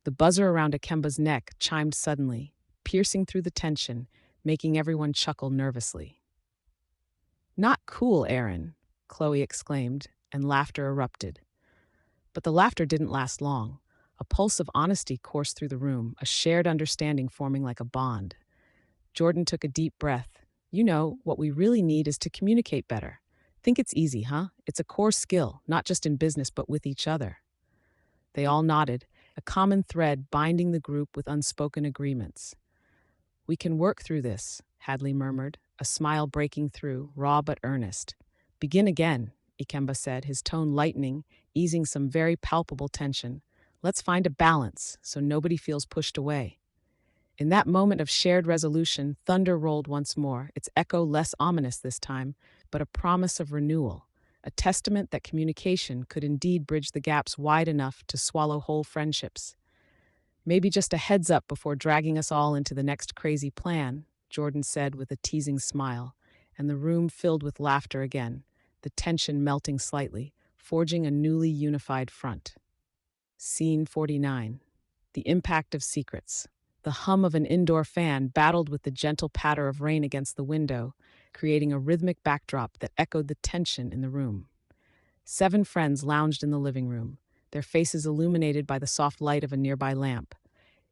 The buzzer around Akemba's neck chimed suddenly, piercing through the tension, making everyone chuckle nervously. Not cool, Aaron, Chloe exclaimed, and laughter erupted. But the laughter didn't last long. A pulse of honesty coursed through the room, a shared understanding forming like a bond. Jordan took a deep breath. You know, what we really need is to communicate better. Think it's easy, huh? It's a core skill, not just in business but with each other. They all nodded, a common thread binding the group with unspoken agreements. We can work through this, Hadley murmured, a smile breaking through, raw but earnest. Begin again, Ikemba said, his tone lightening, easing some very palpable tension. Let's find a balance so nobody feels pushed away. In that moment of shared resolution, thunder rolled once more, its echo less ominous this time, but a promise of renewal, a testament that communication could indeed bridge the gaps wide enough to swallow whole friendships. Maybe just a heads up before dragging us all into the next crazy plan, Jordan said with a teasing smile, and the room filled with laughter again, the tension melting slightly, forging a newly unified front. Scene 49. The impact of secrets. The hum of an indoor fan battled with the gentle patter of rain against the window, creating a rhythmic backdrop that echoed the tension in the room. 7 friends lounged in the living room, their faces illuminated by the soft light of a nearby lamp,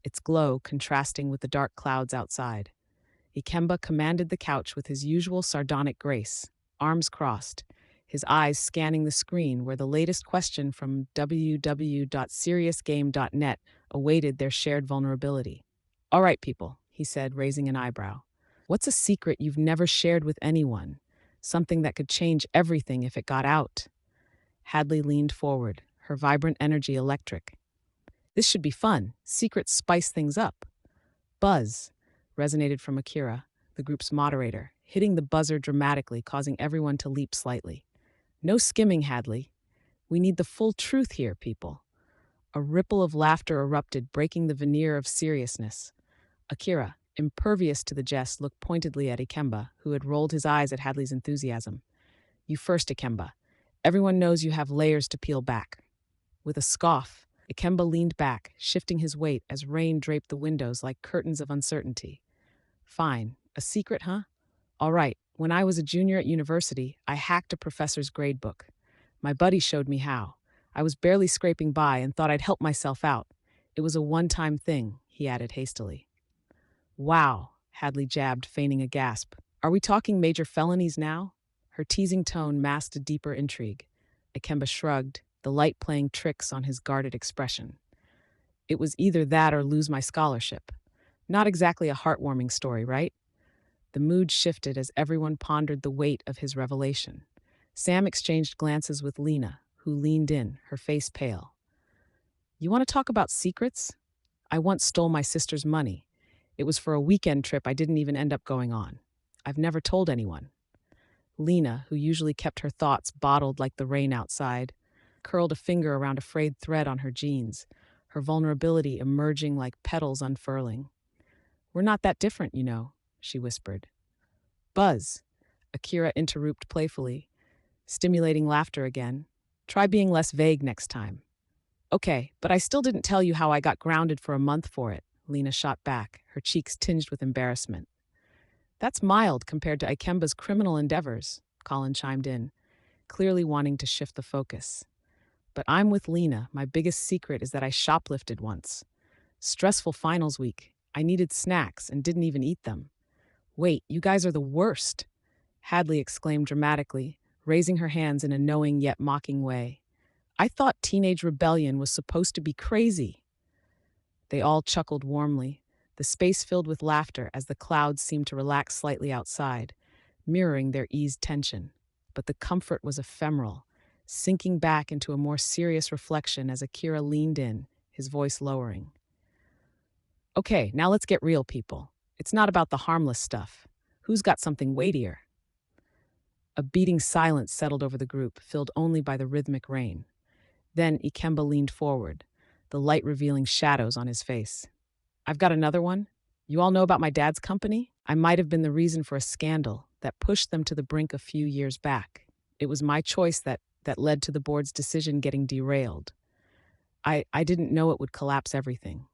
its glow contrasting with the dark clouds outside. Ikemba commanded the couch with his usual sardonic grace, arms crossed, his eyes scanning the screen where the latest question from www.seriousgame.net awaited their shared vulnerability. All right, people, he said, raising an eyebrow. What's a secret you've never shared with anyone? Something that could change everything if it got out? Hadley leaned forward, her vibrant energy electric. This should be fun. Secrets spice things up. Buzz, resonated from Akira, the group's moderator, hitting the buzzer dramatically, causing everyone to leap slightly. No skimming, Hadley. We need the full truth here, people. A ripple of laughter erupted, breaking the veneer of seriousness. Akira, impervious to the jest, looked pointedly at Ikemba, who had rolled his eyes at Hadley's enthusiasm. You first, Ikemba. Everyone knows you have layers to peel back. With a scoff, Ikemba leaned back, shifting his weight as rain draped the windows like curtains of uncertainty. Fine. A secret, huh? All right. When I was a junior at university, I hacked a professor's gradebook. My buddy showed me how. I was barely scraping by and thought I'd help myself out. It was a one-time thing, he added hastily. Wow, Hadley jabbed, feigning a gasp. Are we talking major felonies now? Her teasing tone masked a deeper intrigue. Ikemba shrugged, the light playing tricks on his guarded expression. It was either that or lose my scholarship. Not exactly a heartwarming story, right? The mood shifted as everyone pondered the weight of his revelation. Sam exchanged glances with Lena, who leaned in, her face pale. You want to talk about secrets? I once stole my sister's money. It was for a weekend trip I didn't even end up going on. I've never told anyone. Lena, who usually kept her thoughts bottled like the rain outside, curled a finger around a frayed thread on her jeans, her vulnerability emerging like petals unfurling. "We're not that different, she whispered. "Buzz," Akira interrupted playfully, stimulating laughter again. "Try being less vague next time." "Okay, but I still didn't tell you how I got grounded for a month for it," Lena shot back, her cheeks tinged with embarrassment. "That's mild compared to Ikemba's criminal endeavors," Colin chimed in, clearly wanting to shift the focus. "But I'm with Lena. My biggest secret is that I shoplifted once. Stressful finals week. I needed snacks and didn't even eat them. Wait, you guys are the worst," Hadley exclaimed dramatically, raising her hands in a knowing yet mocking way. "I thought teenage rebellion was supposed to be crazy." They all chuckled warmly, the space filled with laughter as the clouds seemed to relax slightly outside, mirroring their eased tension. But the comfort was ephemeral, sinking back into a more serious reflection as Akira leaned in, his voice lowering. "Okay, now let's get real, people. It's not about the harmless stuff. Who's got something weightier?" A beating silence settled over the group, filled only by the rhythmic rain. Then Ikemba leaned forward, the light revealing shadows on his face. "I've got another one. You all know about my dad's company? I might have been the reason for a scandal that pushed them to the brink a few years back. It was my choice that led to the board's decision getting derailed. I didn't know it would collapse everything."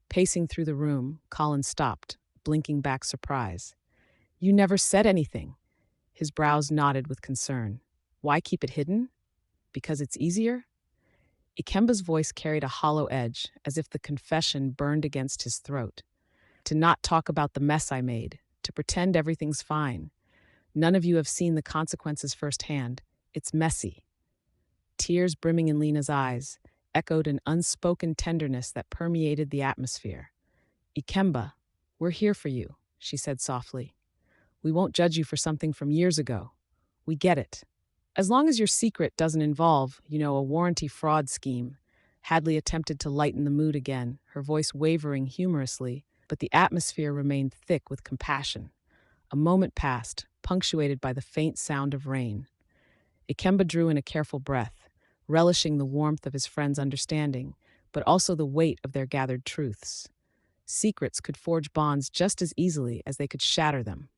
Pacing through the room, Colin stopped, blinking back surprise. "You never said anything." His brows knotted with concern. "Why keep it hidden? Because it's easier?" Ikemba's voice carried a hollow edge, as if the confession burned against his throat. "To not talk about the mess I made, to pretend everything's fine. None of you have seen the consequences firsthand. It's messy." Tears brimming in Lena's eyes echoed an unspoken tenderness that permeated the atmosphere. "Ikemba, we're here for you," she said softly. "We won't judge you for something from years ago. We get it. As long as your secret doesn't involve, a warranty fraud scheme." Hadley attempted to lighten the mood again, her voice wavering humorously, but the atmosphere remained thick with compassion. A moment passed, punctuated by the faint sound of rain. Ikemba drew in a careful breath, relishing the warmth of his friend's understanding, but also the weight of their gathered truths. Secrets could forge bonds just as easily as they could shatter them.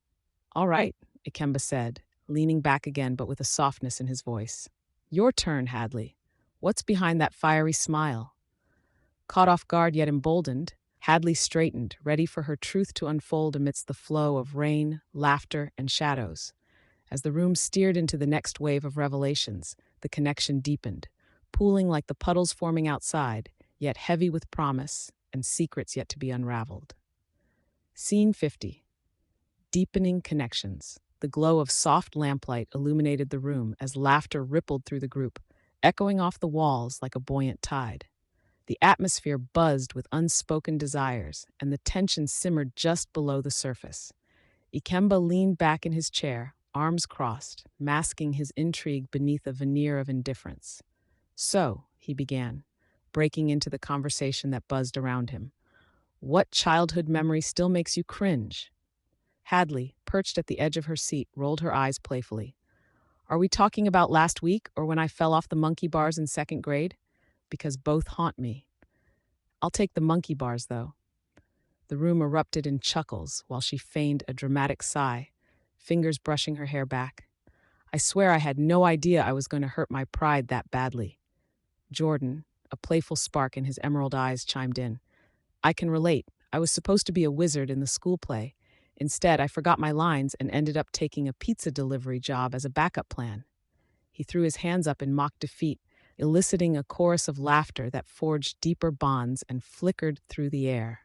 "All right," Ikemba said, leaning back again but with a softness in his voice. "Your turn, Hadley. What's behind that fiery smile?" Caught off guard yet emboldened, Hadley straightened, ready for her truth to unfold amidst the flow of rain, laughter, and shadows. As the room steered into the next wave of revelations, the connection deepened, pooling like the puddles forming outside, yet heavy with promise and secrets yet to be unraveled. Scene 50. Deepening connections. The glow of soft lamplight illuminated the room as laughter rippled through the group, echoing off the walls like a buoyant tide. The atmosphere buzzed with unspoken desires, and the tension simmered just below the surface. Ikemba leaned back in his chair, arms crossed, masking his intrigue beneath a veneer of indifference. "So," he began, breaking into the conversation that buzzed around him, "what childhood memory still makes you cringe?" Hadley, perched at the edge of her seat, rolled her eyes playfully. "Are we talking about last week or when I fell off the monkey bars in second grade? Because both haunt me. I'll take the monkey bars, though." The room erupted in chuckles while she feigned a dramatic sigh, fingers brushing her hair back. "I swear I had no idea I was going to hurt my pride that badly." Jordan, a playful spark in his emerald eyes, chimed in. "I can relate. I was supposed to be a wizard in the school play. Instead, I forgot my lines and ended up taking a pizza delivery job as a backup plan." He threw his hands up in mock defeat, eliciting a chorus of laughter that forged deeper bonds and flickered through the air.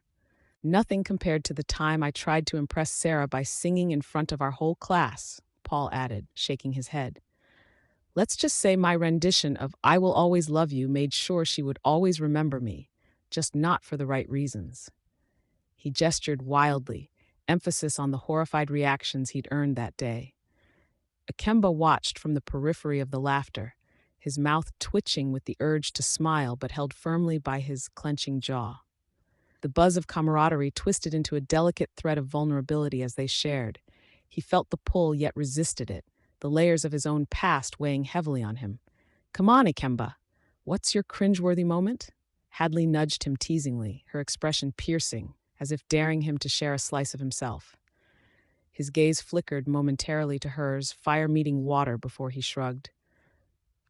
"Nothing compared to the time I tried to impress Sarah by singing in front of our whole class," Paul added, shaking his head. "Let's just say my rendition of I Will Always Love You made sure she would always remember me, just not for the right reasons." He gestured wildly, emphasis on the horrified reactions he'd earned that day. Akemba watched from the periphery of the laughter, his mouth twitching with the urge to smile but held firmly by his clenching jaw. The buzz of camaraderie twisted into a delicate thread of vulnerability as they shared. He felt the pull yet resisted it, the layers of his own past weighing heavily on him. Come on, Ikemba. What's your cringeworthy moment? Hadley nudged him teasingly, her expression piercing, as if daring him to share a slice of himself. His gaze flickered momentarily to hers, fire meeting water before he shrugged.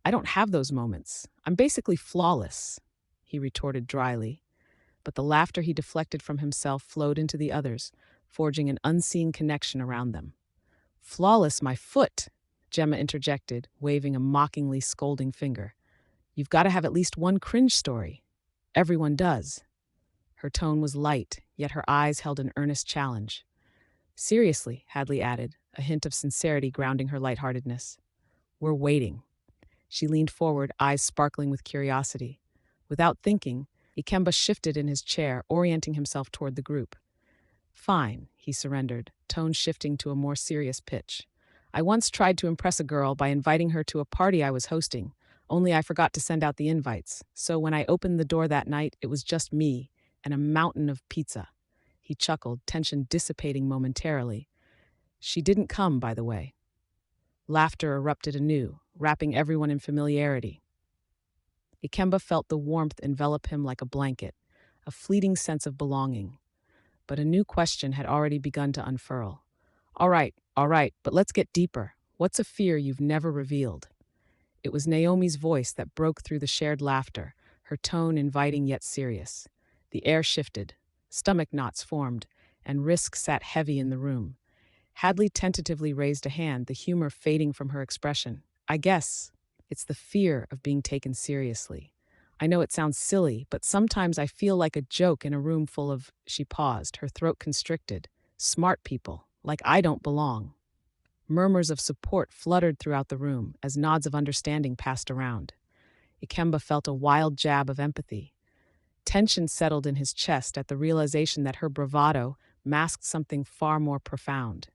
I don't have those moments. I'm basically flawless, he retorted dryly, but the laughter he deflected from himself flowed into the others, forging an unseen connection around them. Flawless, my foot, Gemma interjected, waving a mockingly scolding finger. You've got to have at least one cringe story. Everyone does. Her tone was light, yet her eyes held an earnest challenge. Seriously, Hadley added, a hint of sincerity grounding her lightheartedness. We're waiting. She leaned forward, eyes sparkling with curiosity. Without thinking, Ikemba shifted in his chair, orienting himself toward the group. Fine, he surrendered, tone shifting to a more serious pitch. I once tried to impress a girl by inviting her to a party I was hosting, only I forgot to send out the invites, so when I opened the door that night, it was just me and a mountain of pizza. He chuckled, tension dissipating momentarily. She didn't come, by the way. Laughter erupted anew, wrapping everyone in familiarity. Ikemba felt the warmth envelop him like a blanket, a fleeting sense of belonging. But a new question had already begun to unfurl. All right, but let's get deeper. What's a fear you've never revealed? It was Naomi's voice that broke through the shared laughter, her tone inviting yet serious. The air shifted, stomach knots formed, and risk sat heavy in the room. Hadley tentatively raised a hand, the humor fading from her expression. I guess it's the fear of being taken seriously. I know it sounds silly, but sometimes I feel like a joke in a room full of, she paused, her throat constricted, smart people, like I don't belong. Murmurs of support fluttered throughout the room as nods of understanding passed around. Ikemba felt a wild jab of empathy. Tension settled in his chest at the realization that her bravado masked something far more profound.